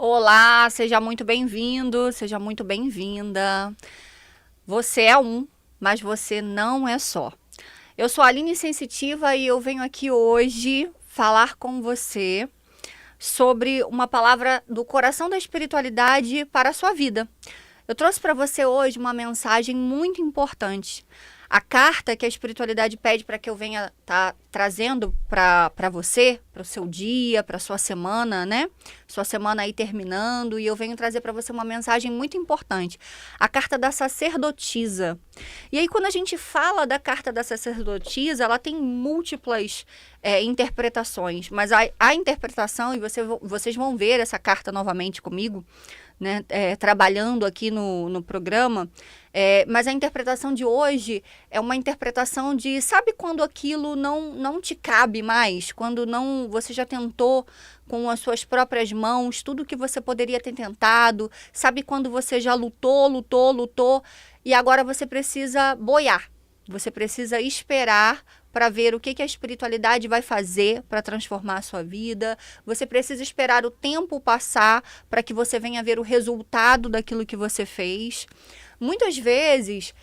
Olá, seja muito bem-vindo, seja muito bem-vinda. Você é um, mas você não é só. Eu sou a Aline Sensitiva e eu venho aqui hoje falar com você sobre uma palavra do coração da espiritualidade para a sua vida. Eu trouxe para você hoje uma mensagem muito importante. A carta que a espiritualidade pede para que eu venha trazendo para você, para o seu dia, para a sua semana, né? Sua semana aí terminando, e eu venho trazer para você uma mensagem muito importante. A carta da sacerdotisa. E aí, quando a gente fala da carta da sacerdotisa, ela tem múltiplas interpretações, mas a interpretação, e vocês vão ver essa carta novamente comigo, né, trabalhando aqui no programa, mas a interpretação de hoje é uma interpretação de, sabe quando aquilo não te cabe mais? Quando você já tentou com as suas próprias mãos tudo que você poderia ter tentado? Sabe quando você já lutou e agora você precisa boiar? Você precisa esperar para ver o que a espiritualidade vai fazer para transformar a sua vida. Você precisa esperar o tempo passar para que você venha ver o resultado daquilo que você fez. Muitas vezes,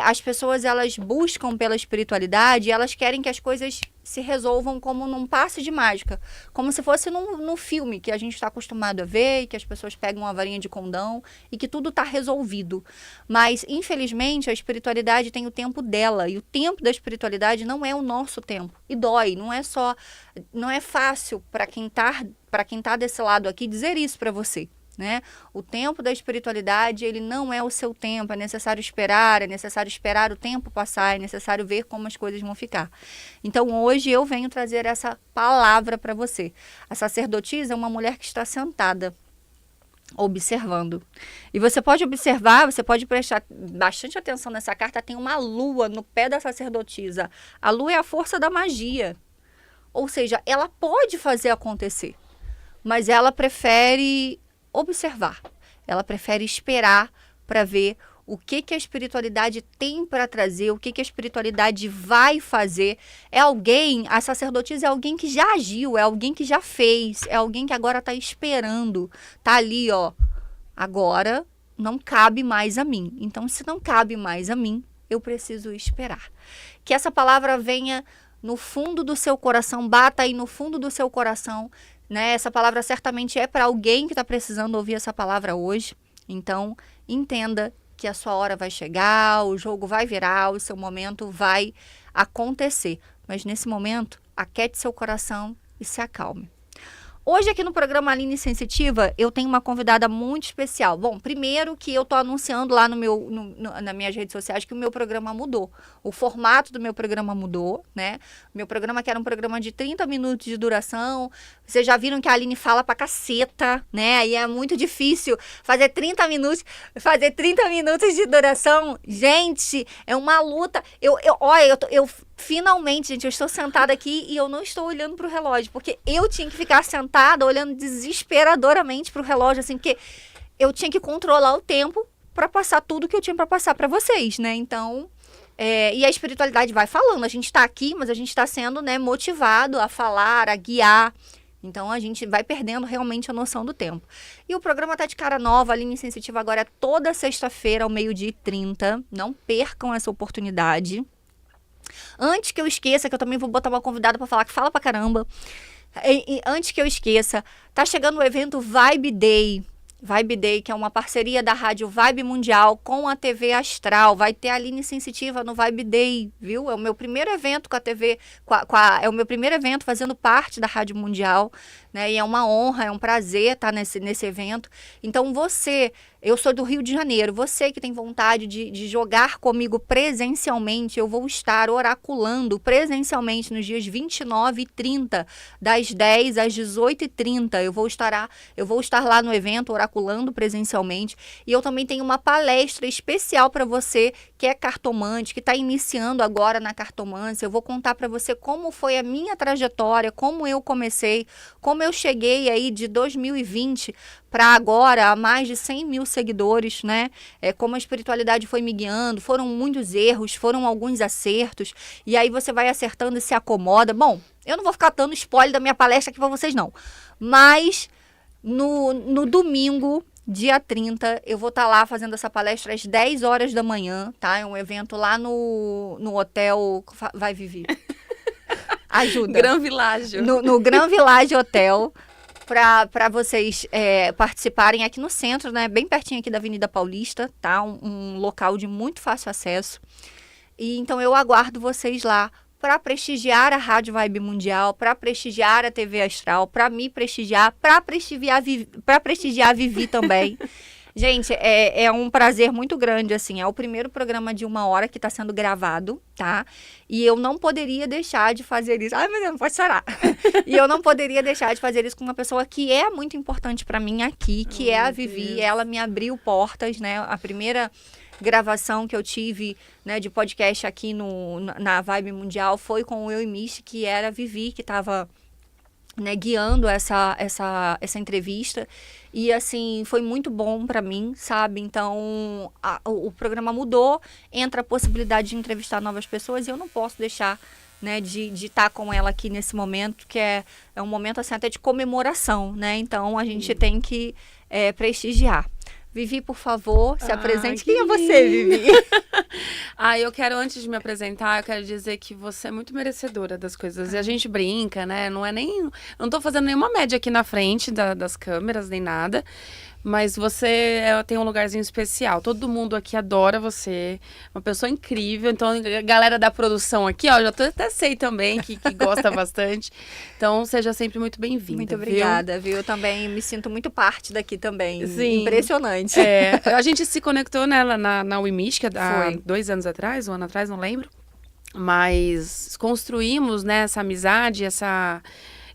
as pessoas elas buscam pela espiritualidade e elas querem que as coisas se resolvam como num passe de mágica, como se fosse num filme que a gente está acostumado a ver, e que as pessoas pegam uma varinha de condão e que tudo está resolvido. Mas, infelizmente, a espiritualidade tem o tempo dela, e o tempo da espiritualidade não é o nosso tempo. E dói, não é fácil para quem tá desse lado aqui dizer isso para você. Né? O tempo da espiritualidade, ele não é o seu tempo, é necessário esperar o tempo passar, é necessário ver como as coisas vão ficar. Então, hoje eu venho trazer essa palavra para você. A sacerdotisa é uma mulher que está sentada, observando. E você pode observar, você pode prestar bastante atenção nessa carta, tem uma lua no pé da sacerdotisa. A lua é a força da magia. Ou seja, ela pode fazer acontecer, mas ela prefere observar. Ela prefere esperar para ver o que a espiritualidade tem para trazer, o que a espiritualidade vai fazer. A sacerdotisa é alguém que já agiu, é alguém que já fez, é alguém que agora está esperando, está ali, ó. Agora não cabe mais a mim. Então, se não cabe mais a mim, eu preciso esperar. Que essa palavra venha no fundo do seu coração, bata aí no fundo do seu coração, né? Essa palavra certamente é para alguém que está precisando ouvir essa palavra hoje. Então, entenda que a sua hora vai chegar, o jogo vai virar, o seu momento vai acontecer. Mas nesse momento, aquiete seu coração e se acalme. Hoje aqui no programa Aline Sensitiva, eu tenho uma convidada muito especial. Bom, primeiro que eu tô anunciando lá nas minhas redes sociais que o meu programa mudou. O formato do meu programa mudou, né? Meu programa que era um programa de 30 minutos de duração. Vocês já viram que a Aline fala pra caceta, né? E é muito difícil fazer 30 minutos de duração. Gente, é uma luta. Eu finalmente, gente, eu estou sentada aqui e eu não estou olhando para o relógio, porque eu tinha que ficar sentada olhando desesperadoramente para o relógio, assim, porque eu tinha que controlar o tempo para passar tudo que eu tinha para passar para vocês, né? Então, e a espiritualidade vai falando, a gente está aqui, mas a gente está sendo, né, motivado a falar, a guiar. Então, a gente vai perdendo realmente a noção do tempo. E o programa tá de cara nova, a Aline Sensitiva agora é toda sexta-feira ao 12h30. Não percam essa oportunidade. Antes que eu esqueça, que eu também vou botar uma convidada para falar que fala pra caramba. Antes que eu esqueça, tá chegando o evento Vibe Day. Vibe Day, que é uma parceria da Rádio Vibe Mundial com a TV Astral. Vai ter a Aline Sensitiva no Vibe Day, viu? É o meu primeiro evento com a TV, é o meu primeiro evento fazendo parte da Rádio Mundial, né? E é uma honra, é um prazer estar nesse evento. Então eu sou do Rio de Janeiro, você que tem vontade de jogar comigo presencialmente, eu vou estar oraculando presencialmente nos dias 29 e 30, das 10 às 18h30. Eu vou estar lá no evento oraculando presencialmente, e eu também tenho uma palestra especial para você que é cartomante, que está iniciando agora na cartomância. Eu vou contar para você como foi a minha trajetória, como eu comecei, como eu cheguei aí de 2020 para agora a mais de 100 mil seguidores, né? Como a espiritualidade foi me guiando, foram muitos erros, foram alguns acertos, e aí você vai acertando e se acomoda. Bom, eu não vou ficar dando spoiler da minha palestra aqui para vocês não, mas No domingo, dia 30, eu vou estar lá fazendo essa palestra às 10 horas da manhã, tá? É um evento lá no hotel... Vai, Vivi. Ajuda. Gran Village. No Gran Village Hotel, para vocês participarem aqui no centro, né? Bem pertinho aqui da Avenida Paulista, tá? Um local de muito fácil acesso. E então eu aguardo vocês lá para prestigiar a Rádio Vibe Mundial, para prestigiar a TV Astral, para me prestigiar, para prestigiar a Vivi também. Gente, é um prazer muito grande, assim, é o primeiro programa de 1 hora que está sendo gravado, tá? E eu não poderia deixar de fazer isso. Ai, meu Deus, não pode chorar. E eu não poderia deixar de fazer isso com uma pessoa que é muito importante para mim aqui, que é a Vivi. Deus. Ela me abriu portas, né? A primeira gravação que eu tive, né, de podcast aqui na Vibe Mundial foi com o Eu e Mish, que era a Vivi, que estava, né, guiando essa entrevista. E, assim, foi muito bom para mim, sabe? Então, o programa mudou, entra a possibilidade de entrevistar novas pessoas e eu não posso deixar, né, de estar com ela aqui nesse momento, que é um momento, assim, até de comemoração, né? Então, a gente tem que prestigiar. Vivi, por favor, se apresente. Quem é você, Vivi? Eu quero, antes de me apresentar, eu quero dizer que você é muito merecedora das coisas. E a gente brinca, né? Não tô fazendo nenhuma média aqui na frente das câmeras, nem nada. Mas você tem um lugarzinho especial. Todo mundo aqui adora você. Uma pessoa incrível. Então, a galera da produção aqui, ó, já até sei também que gosta bastante. Então, seja sempre muito bem-vinda. Muito obrigada, viu? Eu também me sinto muito parte daqui também. Sim. Impressionante. A gente se conectou nela na Wimish, há 2 anos atrás, 1 ano atrás, não lembro. Mas construímos, né, essa amizade,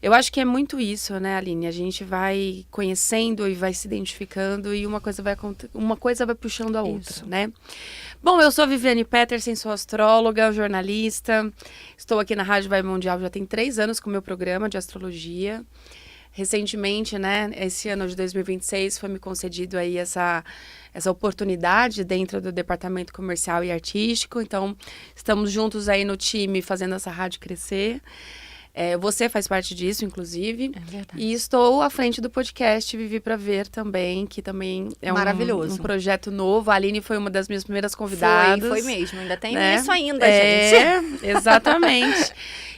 Eu acho que é muito isso, né, Aline? A gente vai conhecendo e vai se identificando e uma coisa vai puxando a outra, né? Bom, eu sou a Viviane Petersen, sou astróloga, jornalista. Estou aqui na Rádio Vibe Mundial já tem 3 anos com o meu programa de astrologia. Recentemente, né, esse ano de 2026, foi me concedido aí essa oportunidade dentro do departamento comercial e artístico. Então, estamos juntos aí no time fazendo essa rádio crescer. Você faz parte disso, inclusive. É verdade. E estou à frente do podcast Vivi Pra Ver também, que também é maravilhoso. Um projeto novo. A Aline foi uma das minhas primeiras convidadas. Foi mesmo. Ainda tem isso ainda, gente. Exatamente.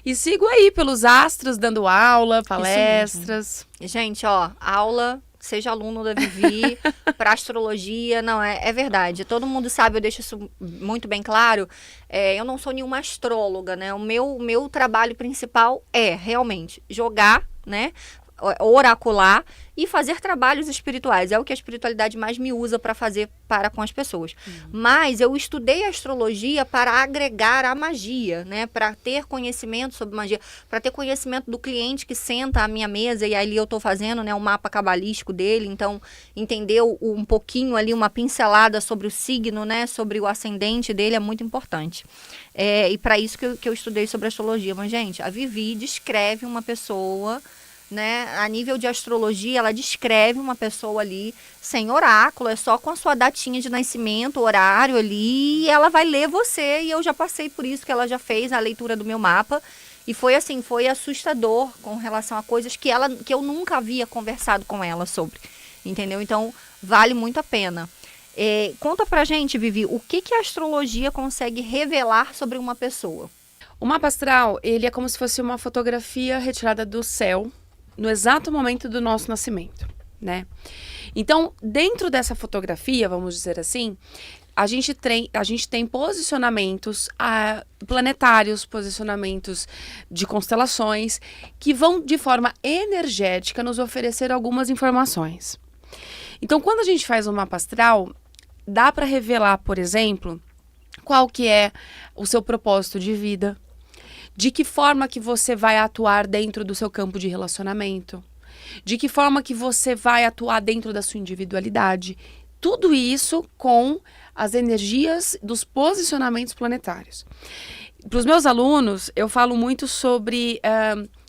E sigo aí pelos astros, dando aula, palestras. Gente, ó, aula... Seja aluno da Vivi, para astrologia, não, é verdade. Todo mundo sabe, eu deixo isso muito bem claro. Eu não sou nenhuma astróloga, né? O meu trabalho principal é realmente jogar, né? Oracular e fazer trabalhos espirituais. É o que a espiritualidade mais me usa para fazer com as pessoas. Mas eu estudei astrologia para agregar a magia, né? Para ter conhecimento sobre magia, para ter conhecimento do cliente que senta à minha mesa e ali eu estou fazendo, né, um mapa cabalístico dele. Então, entender um pouquinho ali, uma pincelada sobre o signo, né? Sobre o ascendente dele é muito importante. E para isso que eu estudei sobre astrologia. Mas, gente, a Vivi descreve uma pessoa... Né? A nível de astrologia, ela descreve uma pessoa ali sem oráculo, é só com a sua datinha de nascimento, horário ali, e ela vai ler você, e eu já passei por isso, que ela já fez a leitura do meu mapa, e foi assim, foi assustador com relação a coisas que eu nunca havia conversado com ela sobre, entendeu? Então, vale muito a pena. Conta pra gente, Vivi, o que a astrologia consegue revelar sobre uma pessoa? O mapa astral, ele é como se fosse uma fotografia retirada do céu, no exato momento do nosso nascimento, né? Então, dentro dessa fotografia, vamos dizer assim, a gente tem posicionamentos planetários, posicionamentos de constelações, que vão, de forma energética, nos oferecer algumas informações. Então, quando a gente faz um mapa astral, dá para revelar, por exemplo, qual que é o seu propósito de vida, de que forma que você vai atuar dentro do seu campo de relacionamento, de que forma que você vai atuar dentro da sua individualidade. Tudo isso com as energias dos posicionamentos planetários. Para os meus alunos, eu falo muito sobre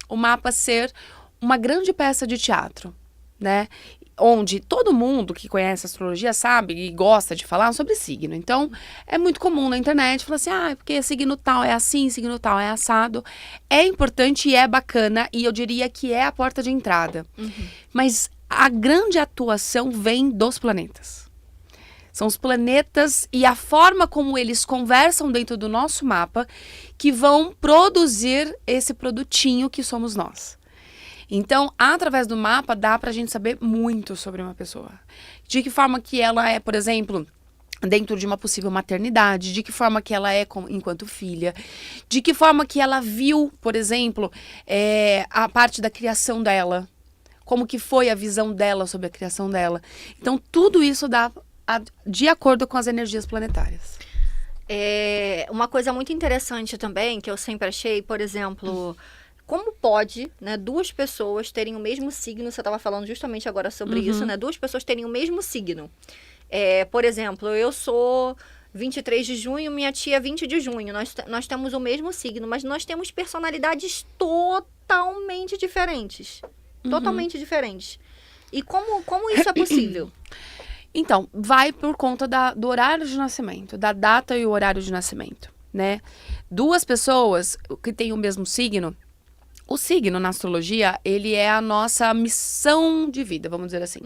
o mapa ser uma grande peça de teatro, né? Onde todo mundo que conhece astrologia sabe e gosta de falar sobre signo. Então, é muito comum na internet falar assim, porque signo tal é assim, signo tal é assado. É importante e é bacana, e eu diria que é a porta de entrada. Mas a grande atuação vem dos planetas. São os planetas e a forma como eles conversam dentro do nosso mapa que vão produzir esse produtinho que somos nós. Então, através do mapa, dá pra gente saber muito sobre uma pessoa. De que forma que ela é, por exemplo, dentro de uma possível maternidade, de que forma que ela é enquanto filha, de que forma que ela viu, por exemplo, a parte da criação dela, como que foi a visão dela sobre a criação dela. Então, tudo isso dá de acordo com as energias planetárias. Uma coisa muito interessante também, que eu sempre achei, por exemplo, como pode, né, duas pessoas terem o mesmo signo, você estava falando justamente agora sobre isso, né, duas pessoas terem o mesmo signo. Por exemplo, eu sou 23 de junho, minha tia 20 de junho, nós temos o mesmo signo, mas nós temos personalidades totalmente diferentes. Totalmente diferentes. E como isso é possível? Então, vai por conta do horário de nascimento, da data e o horário de nascimento, né? Duas pessoas que têm o mesmo signo, o signo na astrologia, ele é a nossa missão de vida, vamos dizer assim,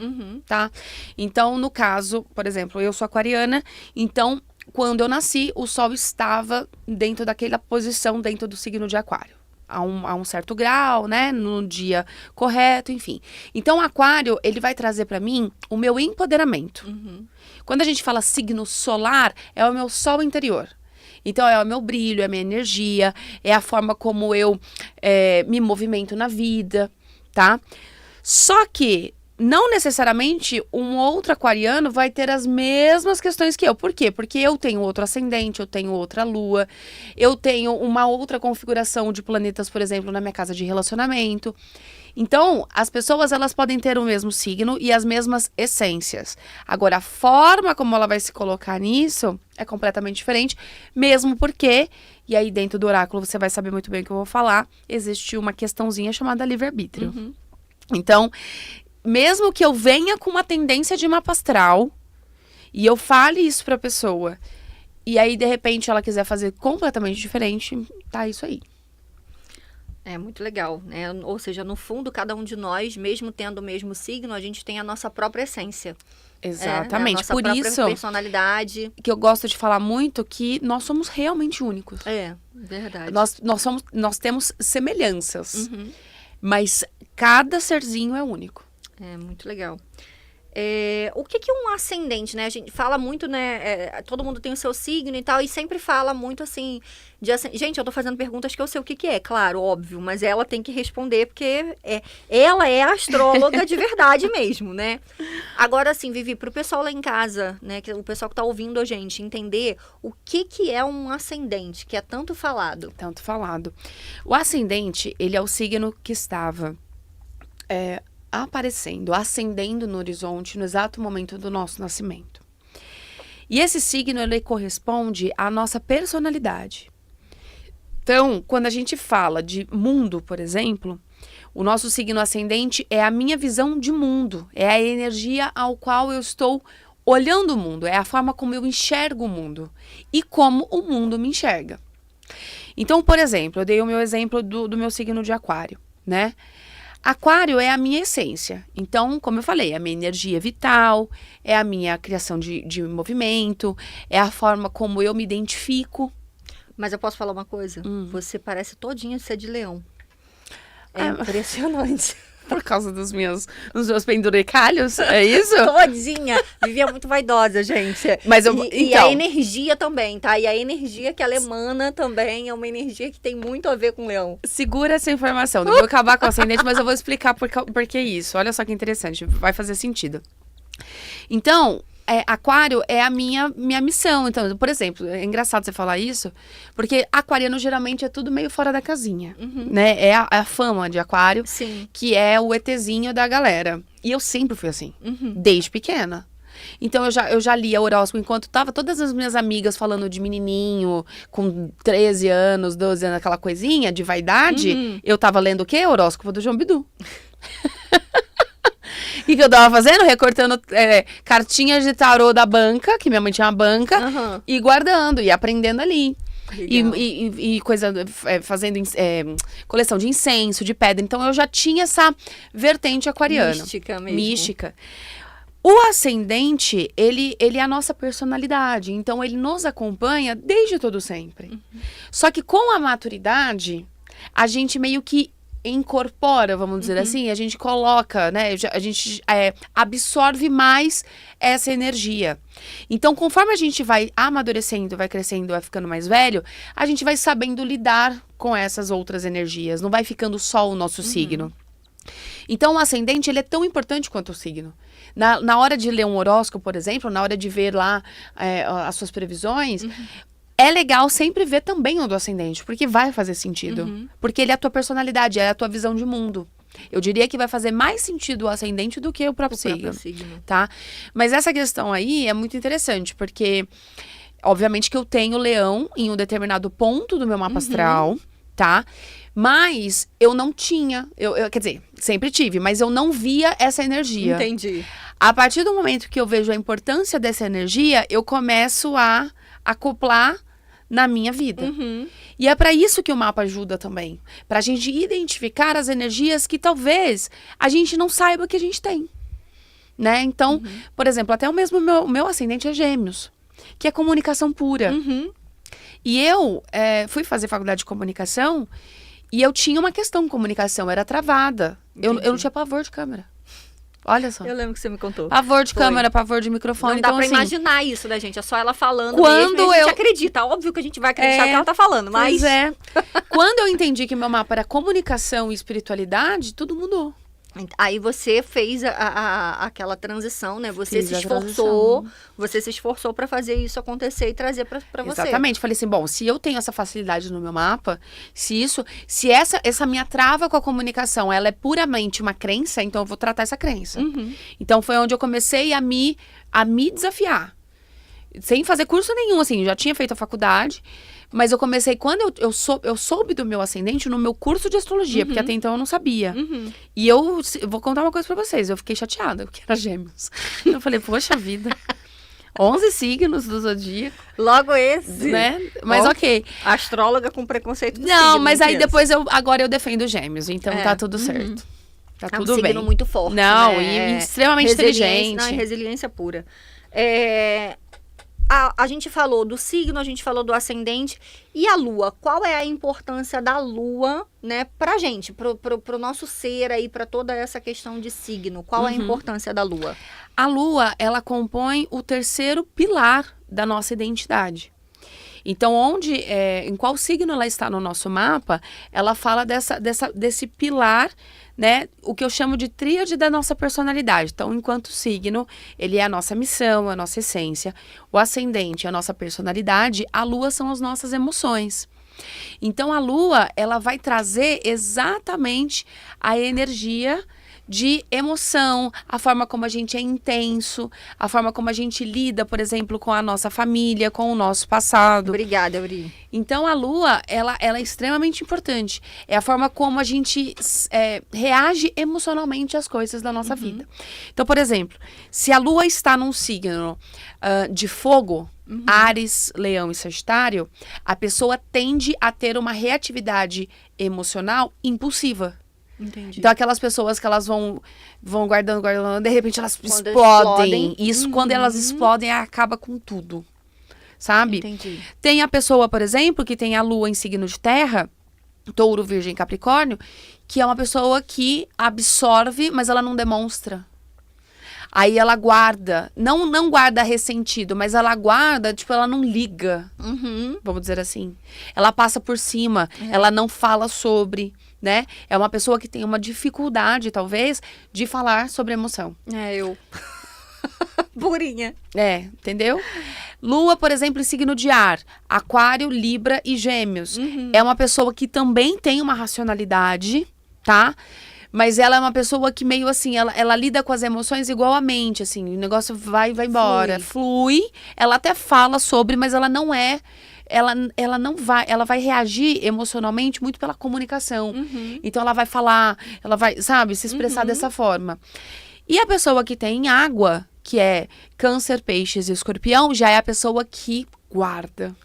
tá? Então, no caso, por exemplo, eu sou aquariana, então, quando eu nasci, o Sol estava dentro daquela posição, dentro do signo de Aquário. A um certo grau, né, no dia correto, enfim. Então, o aquário, ele vai trazer para mim o meu empoderamento. Quando a gente fala signo solar, é o meu sol interior. Então, é o meu brilho, é a minha energia, é a forma como eu me movimento na vida, tá? Só que não necessariamente um outro aquariano vai ter as mesmas questões que eu. Por quê? Porque eu tenho outro ascendente, eu tenho outra lua, eu tenho uma outra configuração de planetas, por exemplo, na minha casa de relacionamento. Então, as pessoas, elas podem ter o mesmo signo e as mesmas essências. Agora, a forma como ela vai se colocar nisso é completamente diferente, mesmo porque, e aí dentro do oráculo você vai saber muito bem o que eu vou falar, existe uma questãozinha chamada livre-arbítrio. Então, mesmo que eu venha com uma tendência de mapa astral e eu fale isso pra pessoa, e aí, de repente, ela quiser fazer completamente diferente, tá isso aí. É muito legal, né? Ou seja, no fundo, cada um de nós, mesmo tendo o mesmo signo, a gente tem a nossa própria essência. Exatamente. A nossa Por própria isso personalidade. que eu gosto de falar muito que nós somos realmente únicos. Verdade. Nós temos semelhanças, mas cada serzinho é único. É muito legal. O que é um ascendente, né? A gente fala muito, né? Todo mundo tem o seu signo e tal, e sempre fala muito assim, gente, eu tô fazendo perguntas que eu sei o que é, claro, óbvio, mas ela tem que responder, porque ela é a astróloga de verdade mesmo, né? Agora, assim, Vivi, pro pessoal lá em casa, né? O pessoal que tá ouvindo a gente entender o que é um ascendente, que é tanto falado. Tanto falado. O ascendente, ele é o signo que estava aparecendo, ascendendo no horizonte no exato momento do nosso nascimento. E esse signo, ele corresponde à nossa personalidade. Então, quando a gente fala de mundo, por exemplo, o nosso signo ascendente é a minha visão de mundo, é a energia ao qual eu estou olhando o mundo, é a forma como eu enxergo o mundo e como o mundo me enxerga. Então, por exemplo, eu dei o meu exemplo do meu signo de Aquário, né? Aquário é a minha essência. Então, como eu falei, é a minha energia vital, é a minha criação de movimento, é a forma como eu me identifico. Mas eu posso falar uma coisa? Você parece todinha ser de leão. É impressionante. Por causa dos meus penduricalhos, é isso? Todinha. Vivia muito vaidosa, gente. Mas e a energia também, tá? E a energia que ela emana também é uma energia que tem muito a ver com o leão. Segura essa informação. Eu vou acabar com o ascendente, mas eu vou explicar por que isso. Olha só que interessante. Vai fazer sentido. Então, Aquário é a minha missão. Então, por exemplo, é engraçado você falar isso, porque aquariano geralmente é tudo meio fora da casinha, né? É a fama de Aquário, Sim. Que é o ETzinho da galera. E eu sempre fui assim, desde pequena. Então, eu já lia horóscopo enquanto tava todas as minhas amigas falando de menininho, com 13 anos, 12 anos, aquela coisinha de vaidade. Eu tava lendo o quê? Horóscopo do João Bidu. O que eu tava fazendo? Recortando cartinhas de tarô da banca, que minha mãe tinha uma banca, e guardando, e aprendendo ali. Legal. E coisa, fazendo coleção de incenso, de pedra. Então, eu já tinha essa vertente aquariana. Mística mesmo. Mística. O ascendente, ele é a nossa personalidade. Então, ele nos acompanha desde todo sempre. Só que com a maturidade, a gente meio que incorpora, vamos dizer assim, a gente coloca, né? A gente absorve mais essa energia. Então, conforme a gente vai amadurecendo, vai crescendo, vai ficando mais velho, a gente vai sabendo lidar com essas outras energias. Não vai ficando só o nosso signo. Então, o ascendente, ele é tão importante quanto o signo. Na hora de ler um horóscopo, por exemplo, na hora de ver lá as suas previsões, é legal sempre ver também o do ascendente, porque vai fazer sentido. Porque ele é a tua personalidade, é a tua visão de mundo. Eu diria que vai fazer mais sentido o ascendente do que o próprio signo, tá? Mas essa questão aí é muito interessante, porque, obviamente, que eu tenho leão em um determinado ponto do meu mapa astral, tá? Mas eu não tinha, quer dizer, sempre tive, mas eu não via essa energia. Entendi. A partir do momento que eu vejo a importância dessa energia, eu começo a acoplar na minha vida. E é para isso que o mapa ajuda também. Para a gente identificar as energias que talvez a gente não saiba que a gente tem. Né? Então, por exemplo, até o mesmo meu ascendente é Gêmeos, que é comunicação pura. E eu fui fazer faculdade de comunicação e eu tinha uma questão com comunicação, era travada. Eu não tinha pavor de câmera. Olha só. Eu lembro que você me contou. Pavor de câmera, pavor de microfone. Não então, dá pra assim, imaginar isso, né, gente? É só ela falando quando mesmo e a gente eu acredita. Óbvio que a gente vai acreditar que ela tá falando, mas... Pois é. Quando eu entendi que meu mapa era comunicação e espiritualidade, tudo mudou. Aí você fez aquela transição, né? Você Fiz se a esforçou, você se esforçou pra fazer isso acontecer e trazer pra você. Exatamente. Falei assim, bom, se eu tenho essa facilidade no meu mapa, se essa minha trava com a comunicação, ela é puramente uma crença, então eu vou tratar essa crença. Então foi onde eu comecei a me desafiar. Sem fazer curso nenhum, assim, já tinha feito a faculdade, mas eu comecei, quando eu soube do meu ascendente no meu curso de astrologia, porque até então eu não sabia. E eu vou contar uma coisa pra vocês, eu fiquei chateada, porque era Gêmeos. Eu falei, poxa vida, 11 signos do zodíaco. Logo esse. Né? Mas ok. Astróloga com preconceito do Não, signo, mas aí pensa. depois agora eu defendo Gêmeos, então tá tudo certo. Tá É um tudo bem. signo muito forte, Não, né? e extremamente inteligente. Não, é resiliência pura. A gente falou do signo, a gente falou do ascendente. E a lua? Qual é a importância da lua, né, pra gente? Pro nosso ser aí, pra toda essa questão de signo. Qual é a importância da lua? A lua, ela compõe o terceiro pilar da nossa identidade. Então, em qual signo ela está no nosso mapa, ela fala desse pilar, né? O que eu chamo de tríade da nossa personalidade. Então, enquanto signo, ele é a nossa missão, a nossa essência. O ascendente é a nossa personalidade. A lua são as nossas emoções. Então, a lua, ela vai trazer exatamente a energia de emoção, a forma como a gente é intenso, a forma como a gente lida, por exemplo, com a nossa família, com o nosso passado. Obrigada, Uri. Então, a lua, ela é extremamente importante. É a forma como a gente reage emocionalmente às coisas da nossa vida. Então, por exemplo, se a lua está num signo de fogo, Áries, Leão e Sagitário, a pessoa tende a ter uma reatividade emocional impulsiva. Entendi. Então, aquelas pessoas que elas vão guardando, de repente elas Quando explodem. Isso, quando elas explodem, acaba com tudo. Sabe? Entendi. Tem a pessoa, por exemplo, que tem a lua em signo de terra, Touro, Virgem, Capricórnio, que é uma pessoa que absorve, mas ela não demonstra. Aí ela guarda, não guarda ressentido, mas ela guarda, tipo, ela não liga, vamos dizer assim. Ela passa por cima, ela não fala sobre, né? É uma pessoa que tem uma dificuldade, talvez, de falar sobre emoção. Eu. Purinha. Entendeu? Lua, por exemplo, em signo de ar, Aquário, Libra e Gêmeos. É uma pessoa que também tem uma racionalidade, tá? Mas ela é uma pessoa que meio assim, ela lida com as emoções igual a mente, assim, o negócio vai embora, flui. Ela até fala sobre, mas ela não é, ela não vai, ela vai reagir emocionalmente muito pela comunicação. Então ela vai falar, ela vai, sabe, se expressar dessa forma. E a pessoa que tem água, que é Câncer, Peixes e Escorpião, já é a pessoa que guarda.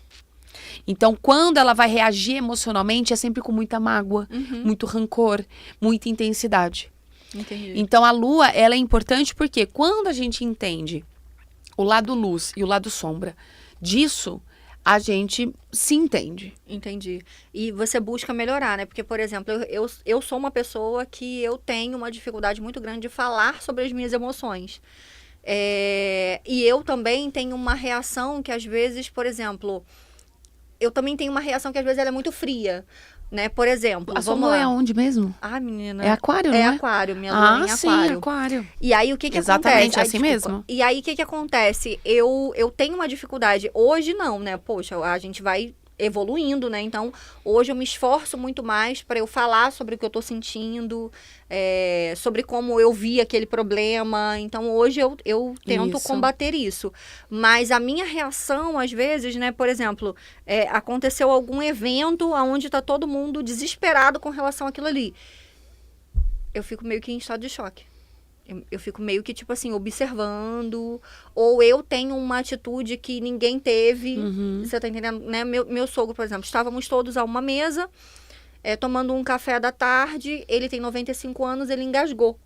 Então, quando ela vai reagir emocionalmente, é sempre com muita mágoa, muito rancor, muita intensidade. Entendi. Então, a lua, ela é importante porque quando a gente entende o lado luz e o lado sombra disso, a gente se entende. Entendi. E você busca melhorar, né? Porque, por exemplo, eu sou uma pessoa que eu tenho uma dificuldade muito grande de falar sobre as minhas emoções. E eu também tenho uma reação que, às vezes, por exemplo, eu também tenho uma reação que, às vezes, ela é muito fria. Né? Por exemplo, A sua vamos lua lá. é onde mesmo? Ah, menina. É aquário, não é? É aquário, minha lua é em sim, aquário. aquário. E aí, o que Exatamente, acontece? assim mesmo. E aí, o que acontece? Eu tenho uma dificuldade. Hoje, não, né? Poxa, a gente vai evoluindo, né? Então, hoje eu me esforço muito mais para eu falar sobre o que eu tô sentindo, sobre como eu vi aquele problema. Então, hoje eu tento combater isso. Mas a minha reação, às vezes, né? Por exemplo, aconteceu algum evento onde tá todo mundo desesperado com relação àquilo ali. Eu fico meio que em estado de choque. Eu fico meio que, tipo assim, observando. Ou eu tenho uma atitude que ninguém teve. Você tá entendendo? Né? Meu sogro, por exemplo, estávamos todos a uma mesa, tomando um café da tarde. Ele tem 95 anos, ele engasgou.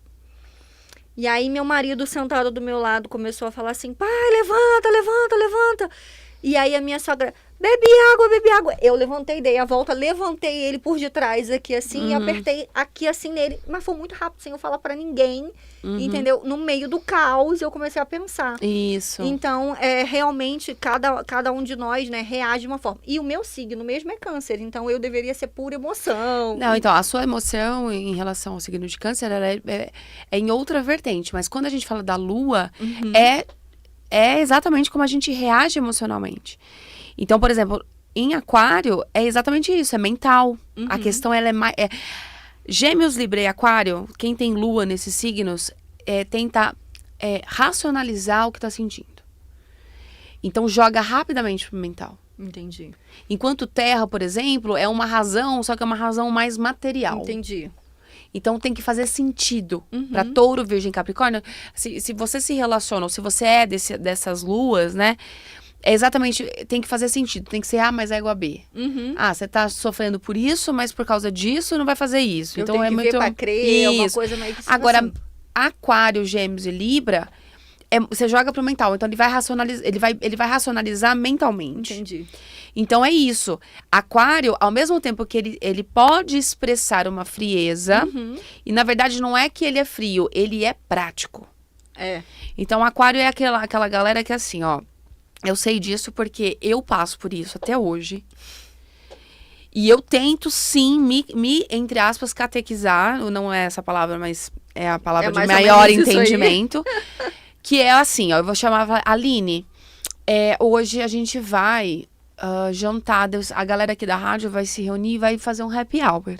E aí, meu marido, sentado do meu lado, começou a falar assim: pai, levanta, levanta, levanta. E aí, a minha sogra: bebe água, bebe água. Eu levantei, dei a volta, levantei ele por detrás aqui assim e apertei aqui assim nele. Mas foi muito rápido, sem eu falar pra ninguém, entendeu? No meio do caos, eu comecei a pensar. Isso. Então, realmente, cada um de nós, né, reage de uma forma. E o meu signo mesmo é câncer, então eu deveria ser pura emoção. Não, então, a sua emoção em relação ao signo de câncer, ela é em outra vertente. Mas quando a gente fala da lua, é exatamente como a gente reage emocionalmente. Então, por exemplo, em aquário, é exatamente isso, é mental. A questão, ela é mais... Gêmeos, Libra e aquário, quem tem lua nesses signos, tenta racionalizar o que tá sentindo. Então, joga rapidamente pro mental. Entendi. Enquanto terra, por exemplo, é uma razão, só que é uma razão mais material. Entendi. Então tem que fazer sentido. Para touro, virgem, capricórnio, se você se relaciona, ou se você é dessas luas, né? Exatamente, tem que fazer sentido. Tem que ser A mais A igual a B. Você tá sofrendo por isso, mas por causa disso não vai fazer isso. Eu então tenho é que muito ver pra crer, uma coisa meio que Agora, assim. aquário, gêmeos e libra, você joga pro mental. Então ele vai racionalizar mentalmente. Entendi. Então é isso. Aquário, ao mesmo tempo que ele pode expressar uma frieza, e na verdade não é que ele é frio, ele é prático. Então aquário é aquela galera que é assim, ó. Eu sei disso porque eu passo por isso até hoje. E eu tento, sim, me entre aspas, catequizar. Não é essa palavra, mas é a palavra de maior entendimento. Que é assim, ó. Eu vou chamar Aline. Hoje a gente vai jantar. A galera aqui da rádio vai se reunir e vai fazer um happy hour.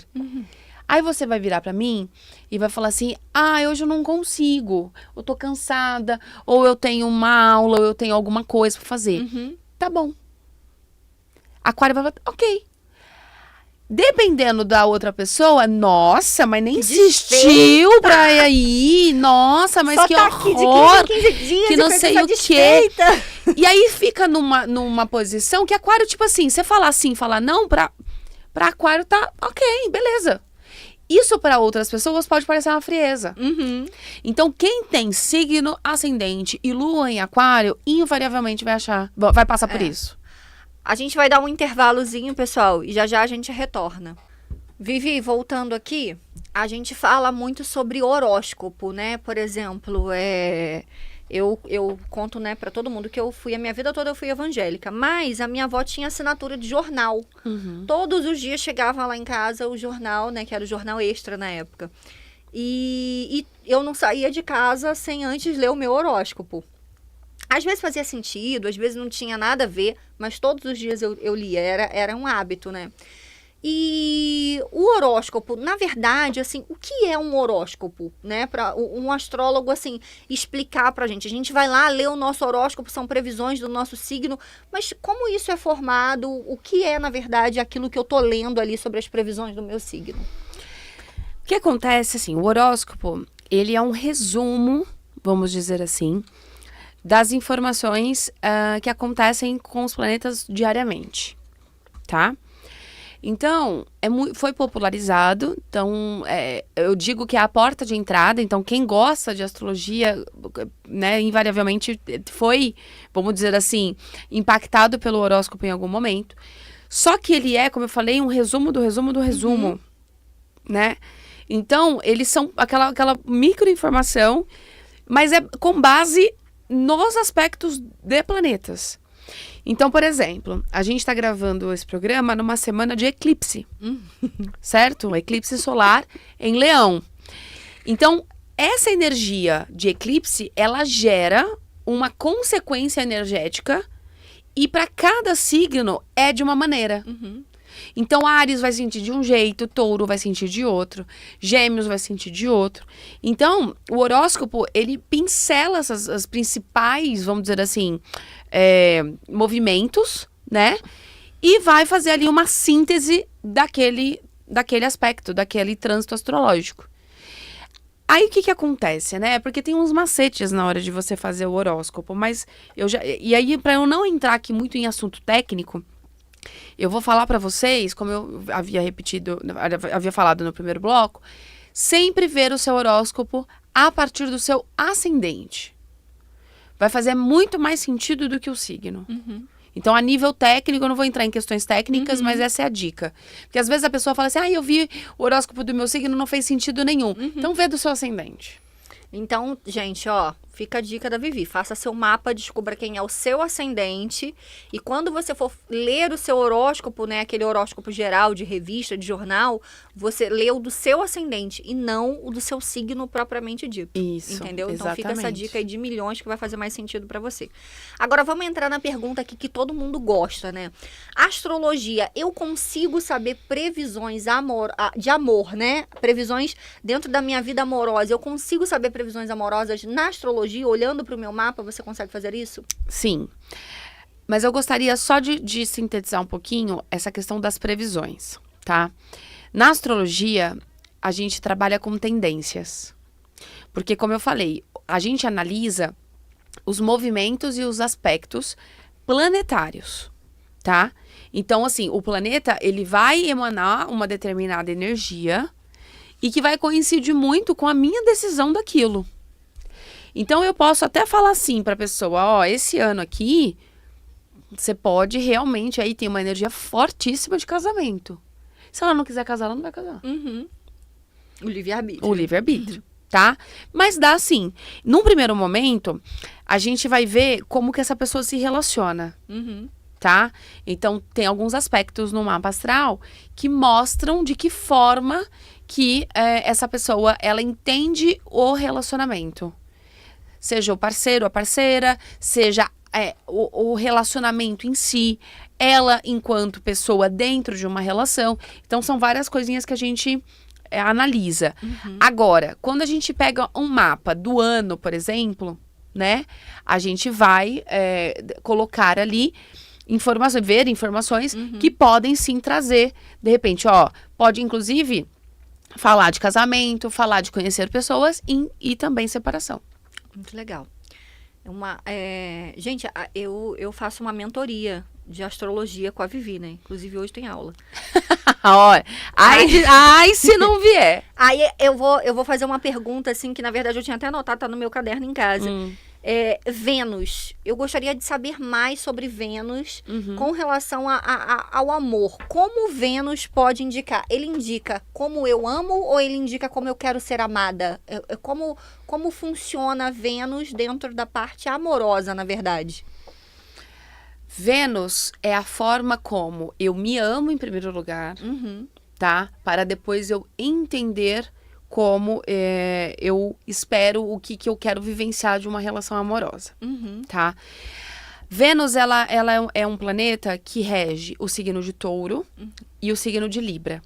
Aí você vai virar pra mim e vai falar assim: hoje eu não consigo, eu tô cansada, ou eu tenho uma aula, ou eu tenho alguma coisa pra fazer. Tá bom. Aquário vai falar: ok. Dependendo da outra pessoa, nossa, mas nem insistiu pra ir, nossa, mas só que tá horror, aqui de 15 em 15 dias, que não sei o quê. E aí fica numa posição que aquário, tipo assim, você falar sim, falar não, pra aquário tá ok, beleza. Isso para outras pessoas pode parecer uma frieza. Então, quem tem signo ascendente e lua em aquário, invariavelmente vai passar por isso. A gente vai dar um intervalozinho, pessoal, e já a gente retorna. Vivi, voltando aqui, a gente fala muito sobre horóscopo, né? Por exemplo, eu conto, né, para todo mundo que a minha vida toda eu fui evangélica, mas a minha avó tinha assinatura de jornal. Todos os dias chegava lá em casa o jornal, né, que era o jornal Extra na época. E eu não saía de casa sem antes ler o meu horóscopo. Às vezes fazia sentido, às vezes não tinha nada a ver, mas todos os dias eu lia, era um hábito, né? E o horóscopo, na verdade, assim, o que é um horóscopo, né? Para um astrólogo, assim, explicar pra gente. A gente vai lá ler o nosso horóscopo, são previsões do nosso signo, mas como isso é formado? O que é, na verdade, aquilo que eu tô lendo ali sobre as previsões do meu signo? O que acontece, assim, o horóscopo, ele é um resumo, vamos dizer assim, das informações que acontecem com os planetas diariamente, tá? Então, foi popularizado, então eu digo que é a porta de entrada, então quem gosta de astrologia, né, invariavelmente foi, vamos dizer assim, impactado pelo horóscopo em algum momento. Só que ele é, como eu falei, um resumo do resumo do resumo, né? Então, eles são aquela microinformação, mas é com base nos aspectos de planetas. Então, por exemplo, a gente está gravando esse programa numa semana de eclipse, certo? Um eclipse solar em Leão. Então, essa energia de eclipse, ela gera uma consequência energética e para cada signo é de uma maneira. Então, Áries vai sentir de um jeito, Touro vai sentir de outro, Gêmeos vai sentir de outro. Então, o horóscopo, ele pincela as principais, vamos dizer assim, movimentos, né? E vai fazer ali uma síntese daquele aspecto, daquele trânsito astrológico. Aí, o que acontece, né? Porque tem uns macetes na hora de você fazer o horóscopo, mas e aí, para eu não entrar aqui muito em assunto técnico, eu vou falar para vocês, como eu havia falado no primeiro bloco, sempre ver o seu horóscopo a partir do seu ascendente. Vai fazer muito mais sentido do que o signo. Então, a nível técnico, eu não vou entrar em questões técnicas, mas essa é a dica. Porque às vezes a pessoa fala assim, eu vi o horóscopo do meu signo, não fez sentido nenhum. Então, vê do seu ascendente. Então, gente, fica a dica da Vivi. Faça seu mapa, descubra quem é o seu ascendente. E quando você for ler o seu horóscopo, né? Aquele horóscopo geral de revista, de jornal, você lê o do seu ascendente e não o do seu signo propriamente dito. Isso, entendeu? exatamente. Então, fica essa dica aí de milhões que vai fazer mais sentido para você. Agora, vamos entrar na pergunta aqui que todo mundo gosta, né? Astrologia, eu consigo saber previsões de amor, né? Previsões dentro da minha vida amorosa. Eu consigo saber previsões amorosas na astrologia, olhando para o meu mapa, você consegue fazer isso? Sim. Mas eu gostaria só de sintetizar um pouquinho essa questão das previsões, tá? Na astrologia, a gente trabalha com tendências. Porque, como eu falei, a gente analisa os movimentos e os aspectos planetários, tá? Então, assim, o planeta, ele vai emanar uma determinada energia e que vai coincidir muito com a minha decisão daquilo. Então, eu posso até falar assim para a pessoa, esse ano aqui, você pode realmente aí ter uma energia fortíssima de casamento. Se ela não quiser casar, ela não vai casar. O livre-arbítrio. O livre-arbítrio, tá? Mas dá sim. Num primeiro momento, a gente vai ver como que essa pessoa se relaciona. Tá? Então, tem alguns aspectos no mapa astral que mostram de que forma que essa pessoa, ela entende o relacionamento. Seja o parceiro, a parceira, seja o relacionamento em si, ela enquanto pessoa dentro de uma relação. Então, são várias coisinhas que a gente analisa. Agora, quando a gente pega um mapa do ano, por exemplo, né? A gente vai colocar ali ver informações que podem sim trazer, de repente, pode inclusive falar de casamento, falar de conhecer pessoas e também separação. Muito legal. Gente, eu faço uma mentoria de astrologia com a Vivi, né? Inclusive hoje tem aula. Ai, se não vier. Aí eu vou fazer uma pergunta assim que na verdade eu tinha até anotado, tá no meu caderno em casa. Vênus. Eu gostaria de saber mais sobre Vênus com relação ao amor. Como Vênus pode indicar? Ele indica como eu amo ou ele indica como eu quero ser amada? Como funciona Vênus dentro da parte amorosa, na verdade? Vênus é a forma como eu me amo em primeiro lugar, tá? Para depois eu entender como eu espero o que eu quero vivenciar de uma relação amorosa, tá? Vênus, ela é um planeta que rege o signo de Touro e o signo de Libra.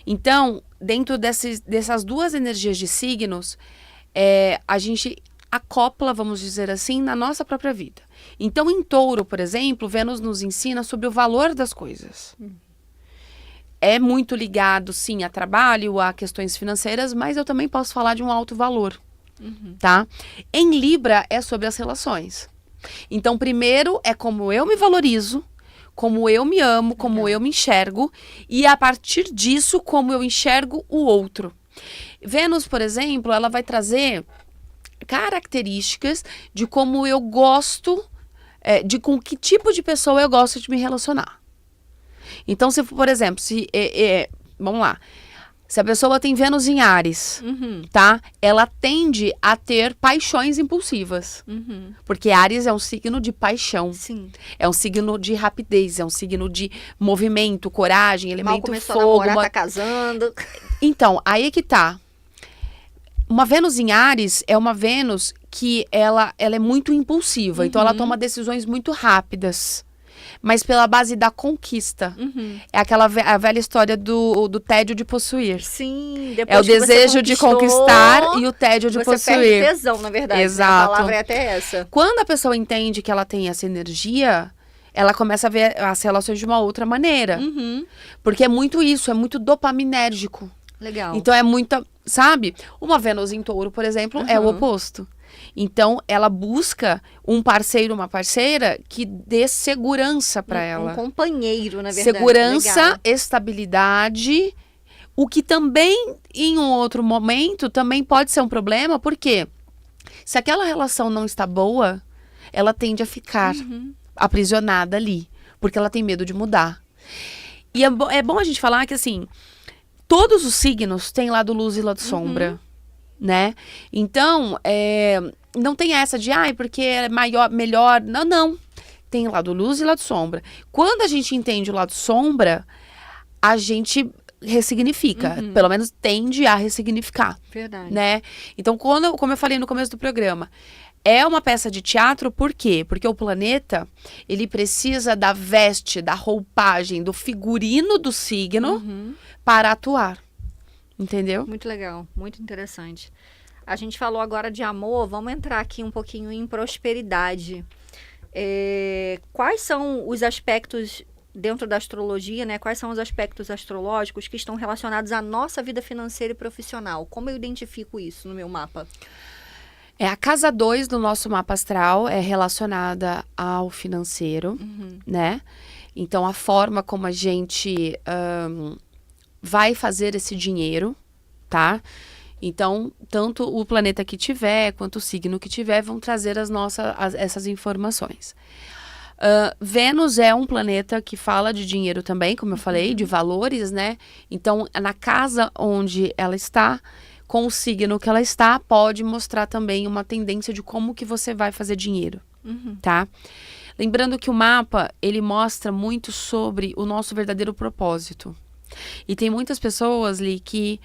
Então, dentro dessas duas energias de signos, a gente acopla, vamos dizer assim, na nossa própria vida. Então, em Touro, por exemplo, Vênus nos ensina sobre o valor das coisas. É muito ligado, sim, a trabalho, a questões financeiras, mas eu também posso falar de um alto valor, tá? Em Libra, é sobre as relações. Então, primeiro, é como eu me valorizo, como eu me amo, como eu me enxergo, e a partir disso, como eu enxergo o outro. Vênus, por exemplo, ela vai trazer características de como eu gosto, de com que tipo de pessoa eu gosto de me relacionar. Então, se, por exemplo, vamos lá. Se a pessoa tem Vênus em Áries, tá? Ela tende a ter paixões impulsivas. Porque Áries é um signo de paixão. Sim. É um signo de rapidez, é um signo de movimento, coragem, Mal elemento começou fogo. a namorar, tá casando. Então, aí é que tá. Uma Vênus em Áries é uma Vênus que ela é muito impulsiva. Então, ela toma decisões muito rápidas. Mas pela base da conquista. É a velha história do tédio de possuir. Sim, É o depois que você desejo de conquistar e o tédio de você possuir. perde tesão, na verdade. Exato. Né? A palavra é até essa. Quando a pessoa entende que ela tem essa energia, ela começa a ver as relações de uma outra maneira. Porque é muito isso, é muito dopaminérgico. Legal. Então é muita, sabe? Uma Vênus em Touro, por exemplo, é o oposto. Então ela busca um parceiro, uma parceira que dê segurança para ela. Um companheiro, na verdade. Segurança, legal. estabilidade, o que também, em um outro momento, também pode ser um problema, porque se aquela relação não está boa, ela tende a ficar aprisionada ali, porque ela tem medo de mudar. E é bom a gente falar que, assim, todos os signos têm lado luz e lado sombra, né? Então, não tem essa de, porque é maior, melhor. Não. Tem lado luz e lado sombra. Quando a gente entende o lado sombra, a gente ressignifica. Pelo menos tende a ressignificar. Verdade. Né? Então, como eu falei no começo do programa, é uma peça de teatro, por quê? Porque o planeta, ele precisa da veste, da roupagem, do figurino do signo para atuar. Entendeu? Muito legal, muito interessante. A gente falou agora de amor, vamos entrar aqui um pouquinho em prosperidade. Quais são os aspectos dentro da astrologia, né? Quais são os aspectos astrológicos que estão relacionados à nossa vida financeira e profissional? Como eu identifico isso no meu mapa? A casa 2 do nosso mapa astral é relacionada ao financeiro, né? Então, a forma como a gente vai fazer esse dinheiro, tá? Então, tanto o planeta que tiver, quanto o signo que tiver, vão trazer essas informações. Vênus é um planeta que fala de dinheiro também, como eu falei, de valores, né? Então, na casa onde ela está, com o signo que ela está, pode mostrar também uma tendência de como que você vai fazer dinheiro, tá? Lembrando que o mapa, ele mostra muito sobre o nosso verdadeiro propósito. E tem muitas pessoas ali que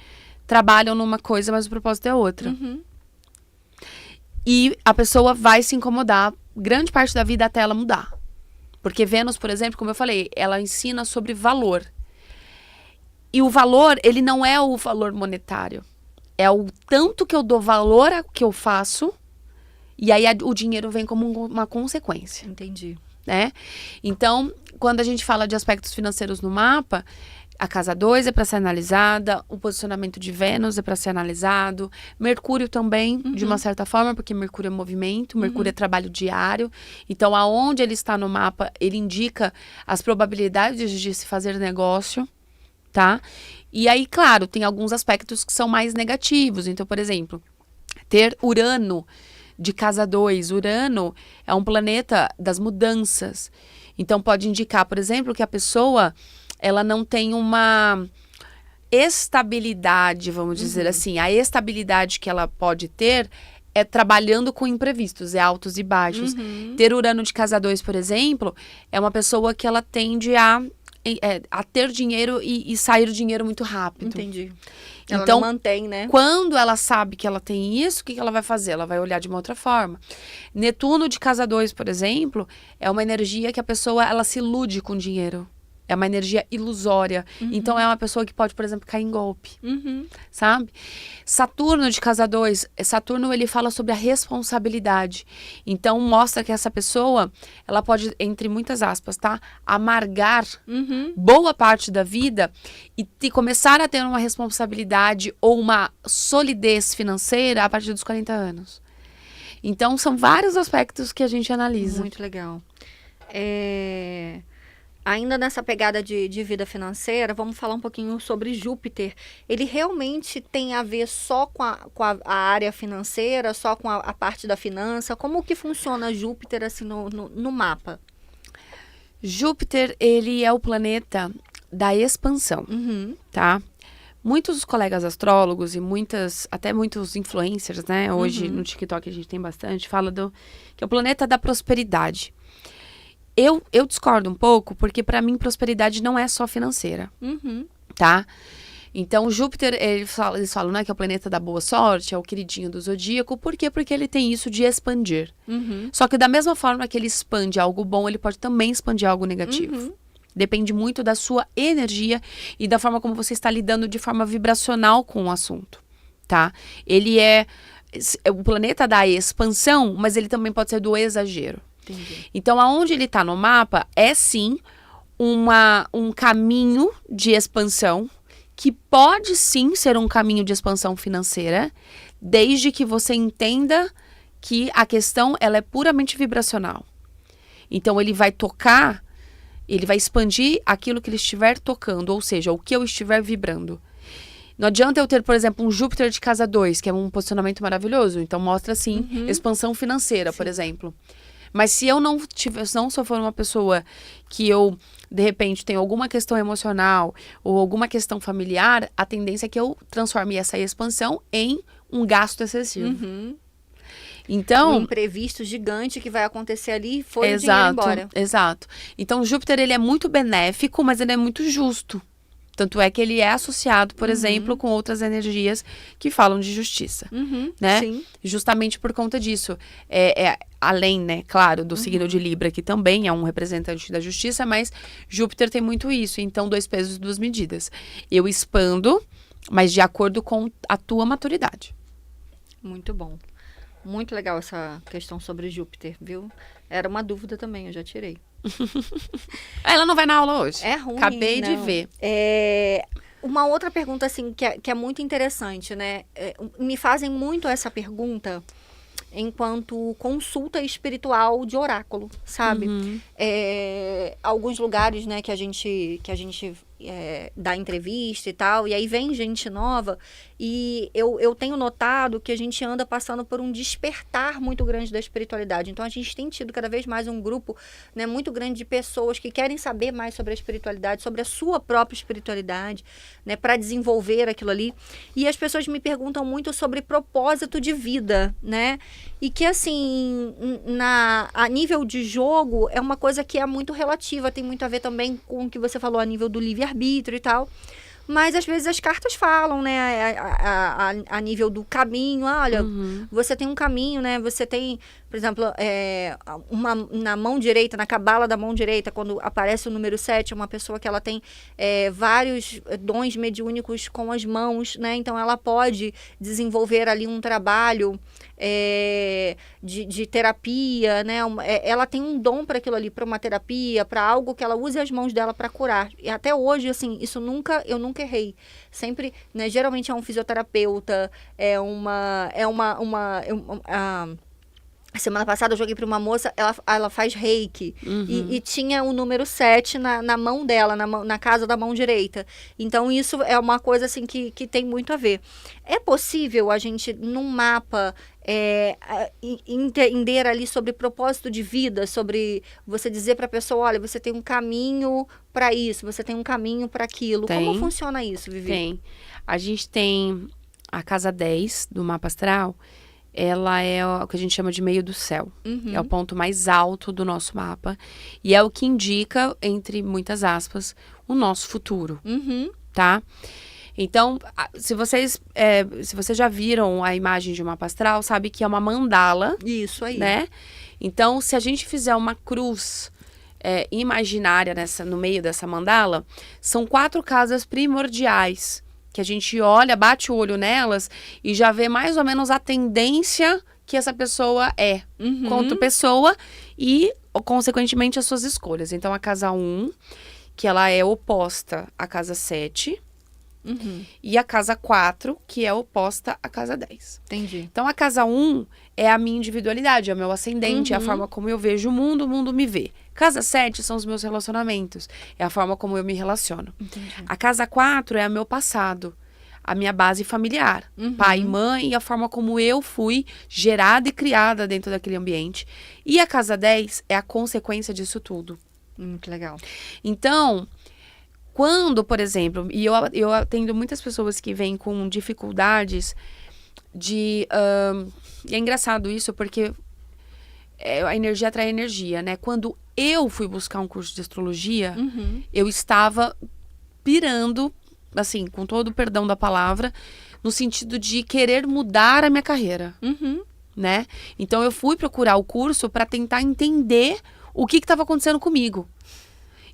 trabalham numa coisa, mas o propósito é outra. E a pessoa vai se incomodar grande parte da vida até ela mudar. Porque Vênus, por exemplo, como eu falei, ela ensina sobre valor. E o valor, ele não é o valor monetário. É o tanto que eu dou valor ao que eu faço, e aí o dinheiro vem como uma consequência. Entendi. Né? Então, quando a gente fala de aspectos financeiros no mapa, a casa 2 é para ser analisada, o posicionamento de Vênus é para ser analisado, Mercúrio também, de uma certa forma, porque Mercúrio é movimento, Mercúrio é trabalho diário. Então, aonde ele está no mapa, ele indica as probabilidades de se fazer negócio, tá? E aí, claro, tem alguns aspectos que são mais negativos. Então, por exemplo, ter Urano de casa 2. Urano é um planeta das mudanças. Então, pode indicar, por exemplo, que a pessoa ela não tem uma estabilidade, vamos dizer assim. A estabilidade que ela pode ter é trabalhando com imprevistos, é altos e baixos. Ter Urano de casa 2, por exemplo, é uma pessoa que ela tende a ter dinheiro e sair dinheiro muito rápido. Entendi. Ela Então, não mantém, né? Quando ela sabe que ela tem isso, o que ela vai fazer? Ela vai olhar de uma outra forma. Netuno de casa 2, por exemplo, é uma energia que a pessoa ela se ilude com dinheiro. É uma energia ilusória. Então, é uma pessoa que pode, por exemplo, cair em golpe. Sabe? Saturno de casa 2. Saturno, ele fala sobre a responsabilidade. Então, mostra que essa pessoa, ela pode, entre muitas aspas, tá? Amargar boa parte da vida e começar a ter uma responsabilidade ou uma solidez financeira a partir dos 40 anos. Então, são vários aspectos que a gente analisa. Muito legal. Ainda nessa pegada de vida financeira, vamos falar um pouquinho sobre Júpiter. Ele realmente tem a ver só com a área financeira, só com a parte da finança? Como que funciona Júpiter assim no mapa? Júpiter, ele é o planeta da expansão, tá? Muitos colegas astrólogos e até muitos influencers, né? Hoje no TikTok a gente tem bastante, fala que é o planeta da prosperidade. Eu discordo um pouco, porque para mim prosperidade não é só financeira, tá? Então, Júpiter, eles falam, né, que é o planeta da boa sorte, é o queridinho do zodíaco. Por quê? Porque ele tem isso de expandir. Só que da mesma forma que ele expande algo bom, ele pode também expandir algo negativo. Depende muito da sua energia e da forma como você está lidando de forma vibracional com o assunto, tá? Ele é o planeta da expansão, mas ele também pode ser do exagero. Entendi. Então, aonde ele está no mapa é sim um caminho de expansão, que pode sim ser um caminho de expansão financeira, desde que você entenda que a questão ela é puramente vibracional. Então, ele vai tocar, ele vai expandir aquilo que ele estiver tocando, ou seja, o que eu estiver vibrando. Não adianta eu ter, por exemplo, um Júpiter de casa 2, que é um posicionamento maravilhoso. Então, mostra, sim, expansão financeira, por exemplo. Mas se eu se eu for uma pessoa que eu, de repente, tenho alguma questão emocional ou alguma questão familiar, a tendência é que eu transforme essa expansão em um gasto excessivo. Então, um imprevisto gigante que vai acontecer ali e foi o dinheiro embora. Exato. Então, Júpiter, ele é muito benéfico, mas ele é muito justo. Tanto é que ele é associado, por exemplo, com outras energias que falam de justiça, né? Sim. Justamente por conta disso. Além, né, claro, do signo de Libra, que também é um representante da justiça, mas Júpiter tem muito isso. Então, 2 pesos, 2 medidas. Eu expando, mas de acordo com a tua maturidade. Muito bom. Muito legal essa questão sobre Júpiter, viu? Era uma dúvida também, eu já tirei. Ela não vai na aula hoje. É ruim, Acabei não. de ver. Uma outra pergunta, assim, que é muito interessante, né? Me fazem muito essa pergunta enquanto consulta espiritual de oráculo, sabe? Alguns lugares, né, que a gente dá entrevista e tal, e aí vem gente nova, e eu tenho notado que a gente anda passando por um despertar muito grande da espiritualidade. Então, a gente tem tido cada vez mais um grupo, né, muito grande de pessoas que querem saber mais sobre a espiritualidade, sobre a sua própria espiritualidade, né, para desenvolver aquilo ali. E as pessoas me perguntam muito sobre propósito de vida, né? E que, assim, a nível de jogo, é uma coisa que é muito relativa, tem muito a ver também com o que você falou a nível do livre-arbítrio e tal. Mas, às vezes, as cartas falam, né, a nível do caminho. Olha, você tem um caminho, né? Você tem, por exemplo, na mão direita, na cabala da mão direita, quando aparece o número 7, é uma pessoa que ela tem vários dons mediúnicos com as mãos, né? Então, ela pode desenvolver ali um trabalho de terapia, né? Ela tem um dom para aquilo ali, para uma terapia, para algo que ela use as mãos dela para curar. E até hoje, assim, eu nunca errei. Sempre, né? Geralmente é um fisioterapeuta, a semana passada eu joguei para uma moça, ela faz reiki, e tinha o número 7 na mão dela, na casa da mão direita. Então, isso é uma coisa assim que tem muito a ver. É possível a gente, num mapa, entender ali sobre propósito de vida, sobre você dizer para a pessoa, olha, você tem um caminho para isso, você tem um caminho para aquilo. Como funciona isso, Vivi? Tem. A gente tem a casa 10 do mapa astral. Ela é o que a gente chama de meio do céu. É o ponto mais alto do nosso mapa. E é o que indica, entre muitas aspas, o nosso futuro. Tá? Então, se vocês já viram a imagem de um mapa astral, sabe que é uma mandala. Isso aí. Né? Então, se a gente fizer uma cruz imaginária no meio dessa mandala, são 4 casas primordiais. Que a gente olha, bate o olho nelas e já vê mais ou menos a tendência que essa pessoa é, quanto pessoa e, consequentemente, as suas escolhas. Então, a casa 1, que ela é oposta à casa 7, E a casa 4, que é oposta à casa 10. Entendi. Então, a casa 1 é a minha individualidade, é o meu ascendente, é a forma como eu vejo o mundo me vê. Casa 7 são os meus relacionamentos, é a forma como eu me relaciono. Entendi. A casa 4 é o meu passado, a minha base familiar, pai e mãe, e a forma como eu fui gerada e criada dentro daquele ambiente. E a casa 10 é a consequência disso tudo. Que legal. Então, quando, por exemplo, e eu atendo muitas pessoas que vêm com dificuldades de... e é engraçado isso, porque a energia atrai energia, né? Quando eu fui buscar um curso de astrologia, eu estava pirando, assim, com todo o perdão da palavra, no sentido de querer mudar a minha carreira, né? Então, eu fui procurar o curso para tentar entender o que estava acontecendo comigo.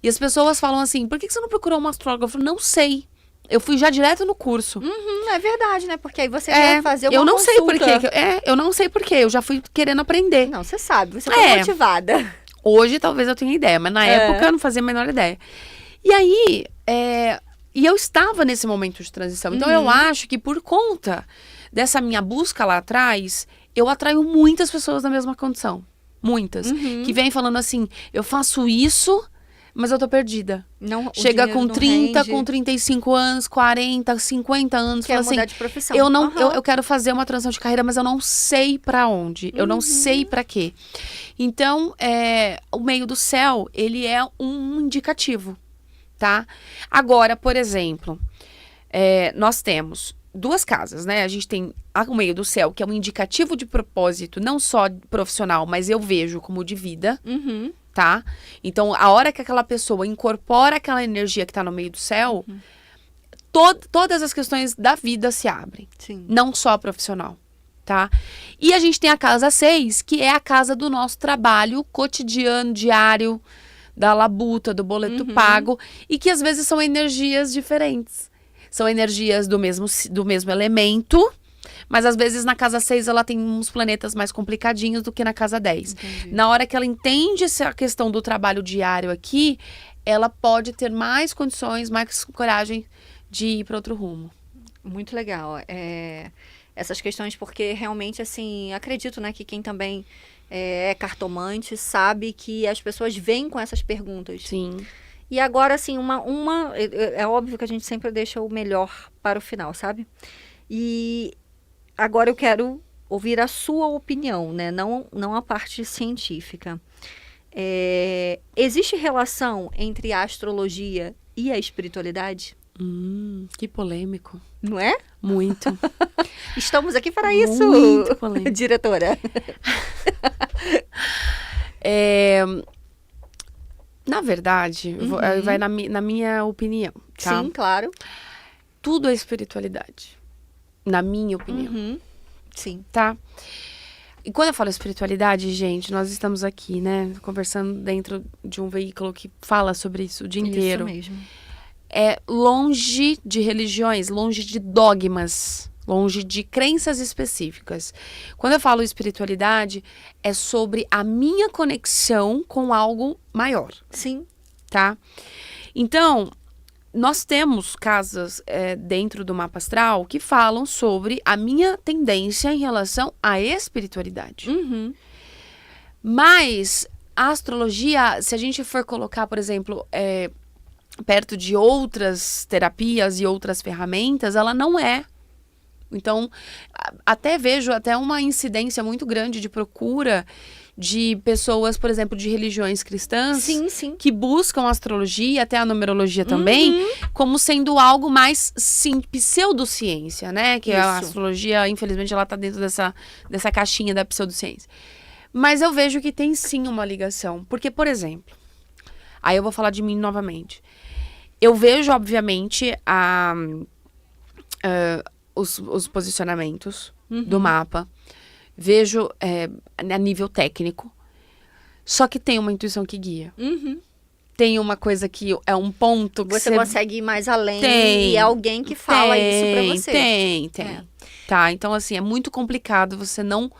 E as pessoas falam assim, por que você não procurou uma astróloga? Eu falo, não sei. Eu fui já direto no curso. É verdade, né? Porque aí você quer fazer uma eu não consulta. sei por quê. Eu não sei por quê. Eu já fui querendo aprender. Não, você sabe. Você foi motivada. Hoje talvez eu tenha ideia, mas na época eu não fazia a menor ideia. E aí, e eu estava nesse momento de transição. Então eu acho que por conta dessa minha busca lá atrás, eu atraio muitas pessoas na mesma condição. Muitas. Que vêm falando assim, eu faço isso, mas eu tô perdida. Não, chega com 30, rende. com 35 anos, 40, 50 anos. Quer fala mudar assim, de profissão. eu quero fazer uma transição de carreira, mas eu não sei pra onde. Eu não sei pra quê. Então, o meio do céu, ele é um indicativo, tá? Agora, por exemplo, nós temos 2 casas, né? A gente tem o meio do céu, que é um indicativo de propósito, não só profissional, mas eu vejo como de vida. Tá? Então, a hora que aquela pessoa incorpora aquela energia que tá no meio do céu, todas as questões da vida se abrem. Sim. Não só a profissional, tá? E a gente tem a casa 6, que é a casa do nosso trabalho cotidiano, diário, da labuta, do boleto pago, e que às vezes são energias diferentes. São energias do mesmo elemento, mas às vezes na casa 6 ela tem uns planetas mais complicadinhos do que na casa 10. Entendi. Na hora que ela entende essa questão do trabalho diário aqui, ela pode ter mais condições, mais coragem de ir para outro rumo. Muito legal. Essas questões, porque realmente, assim, acredito, né, que quem também é cartomante sabe que as pessoas vêm com essas perguntas. Sim. E agora, assim, é óbvio que a gente sempre deixa o melhor para o final, sabe? E agora eu quero ouvir a sua opinião, né? Não a parte científica. Existe relação entre a astrologia e a espiritualidade? Que polêmico. Não é? Muito. Estamos aqui para isso, Muito polêmico. diretora. Na verdade, vai na minha opinião, tá? Sim, claro. Tudo é espiritualidade. Na minha opinião. Sim. Tá? E quando eu falo espiritualidade, gente, nós estamos aqui, né? Conversando dentro de um veículo que fala sobre isso o dia inteiro. Isso mesmo. É longe de religiões, longe de dogmas, longe de crenças específicas. Quando eu falo espiritualidade, é sobre a minha conexão com algo maior. Sim. Tá? Então, nós temos casas dentro do mapa astral que falam sobre a minha tendência em relação à espiritualidade. Mas a astrologia, se a gente for colocar, por exemplo, perto de outras terapias e outras ferramentas, ela não é. Então, até vejo uma incidência muito grande de procura de pessoas, por exemplo, de religiões cristãs, Sim. que buscam a astrologia, até a numerologia também, como sendo algo mais pseudociência, né? Que a astrologia, infelizmente, ela tá dentro dessa caixinha da pseudociência. Mas eu vejo que tem sim uma ligação. Porque, por exemplo, aí eu vou falar de mim novamente. Eu vejo, obviamente, os posicionamentos do mapa. Vejo a nível técnico. Só que tem uma intuição que guia. Tem uma coisa que é um ponto que você consegue ir mais além. Tem. E é alguém que fala isso pra você. Tem. Tá, então assim, é muito complicado você não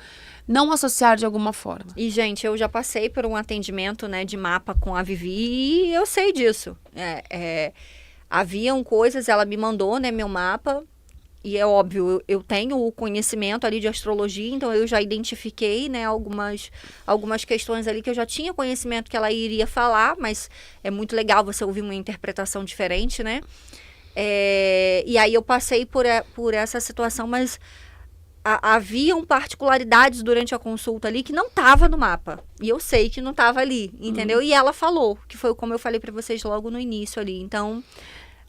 associar de alguma forma. E, gente, eu já passei por um atendimento, né, de mapa com a Vivi e eu sei disso. haviam coisas, ela me mandou, né, meu mapa. E é óbvio, eu tenho o conhecimento ali de astrologia, então eu já identifiquei, né, algumas questões ali que eu já tinha conhecimento que ela iria falar, mas é muito legal você ouvir uma interpretação diferente, né? E aí eu passei por essa situação, mas haviam particularidades durante a consulta ali que não estava no mapa. E eu sei que não estava ali, entendeu? E ela falou, que foi como eu falei para vocês logo no início ali. Então,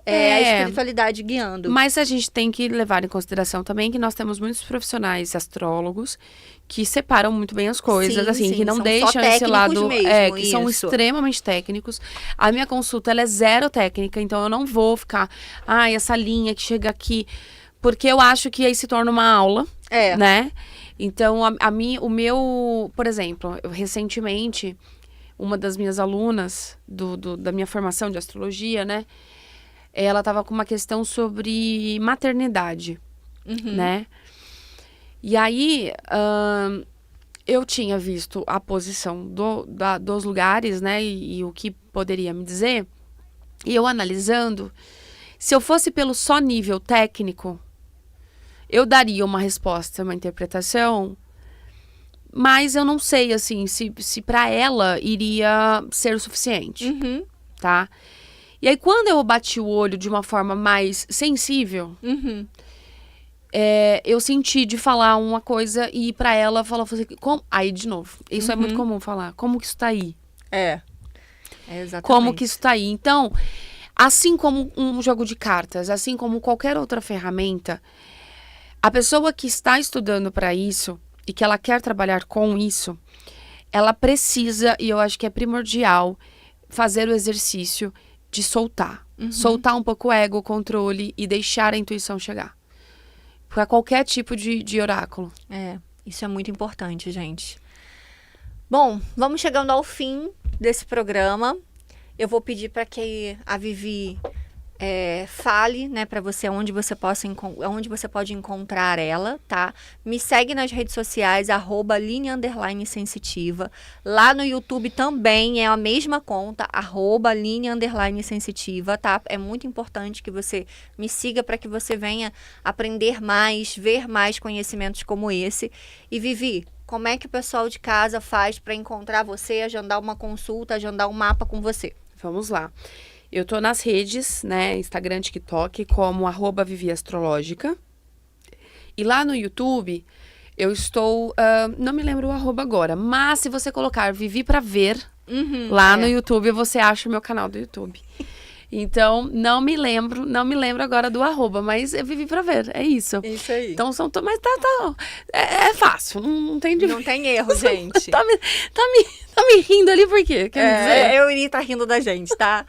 a espiritualidade guiando. Mas a gente tem que levar em consideração também que nós temos muitos profissionais astrólogos que separam muito bem as coisas, Sim, assim, sim, que não são deixam só esse lado, técnicos mesmo, que são isso. extremamente técnicos. A minha consulta, ela é zero técnica, então eu não vou ficar, essa linha que chega aqui, porque eu acho que aí se torna uma aula, né? Então, o meu, por exemplo, recentemente, uma das minhas alunas da minha formação de astrologia, né? Ela estava com uma questão sobre maternidade, né? E aí, eu tinha visto a posição dos lugares, né? E o que poderia me dizer. E eu analisando, se eu fosse pelo só nível técnico, eu daria uma resposta, uma interpretação, mas eu não sei, assim, se para ela iria ser o suficiente, tá? E aí, quando eu bati o olho de uma forma mais sensível, eu senti de falar uma coisa e pra ela falar assim, aí de novo, isso é muito comum falar, como que isso tá aí? Exatamente. Como que isso tá aí? Então, assim como um jogo de cartas, assim como qualquer outra ferramenta, a pessoa que está estudando para isso e que ela quer trabalhar com isso, ela precisa, e eu acho que é primordial, fazer o exercício de soltar. Soltar um pouco o ego, o controle e deixar a intuição chegar. Para qualquer tipo de oráculo. Isso é muito importante, gente. Bom, vamos chegando ao fim desse programa. Eu vou pedir para que a Vivi fale, né, para você onde você pode encontrar ela, tá? Me segue nas redes sociais, @Line_sensitiva. Lá no YouTube também é a mesma conta, @Line_sensitiva, tá? É muito importante que você me siga para que você venha aprender mais, ver mais conhecimentos como esse. E Vivi, como é que o pessoal de casa faz para encontrar você, agendar uma consulta, agendar um mapa com você? Vamos lá. Eu tô nas redes, né, Instagram, TikTok, como @ViviAstrológica. E lá no YouTube, eu estou, não me lembro o arroba agora, mas se você colocar Vivi pra ver, lá no YouTube, você acha o meu canal do YouTube. Então, não me lembro agora do arroba, mas eu Vivi pra ver, é isso. Isso aí. Então, mas é fácil, não tem Não tem erro, gente. tá me rindo ali por quê? Quer dizer? Eu iria estar rindo da gente, tá?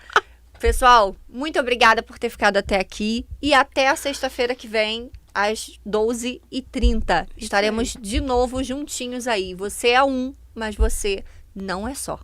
Pessoal, muito obrigada por ter ficado até aqui e até a sexta-feira que vem, às 12h30. Estaremos de novo juntinhos aí. Você é um, mas você não é só.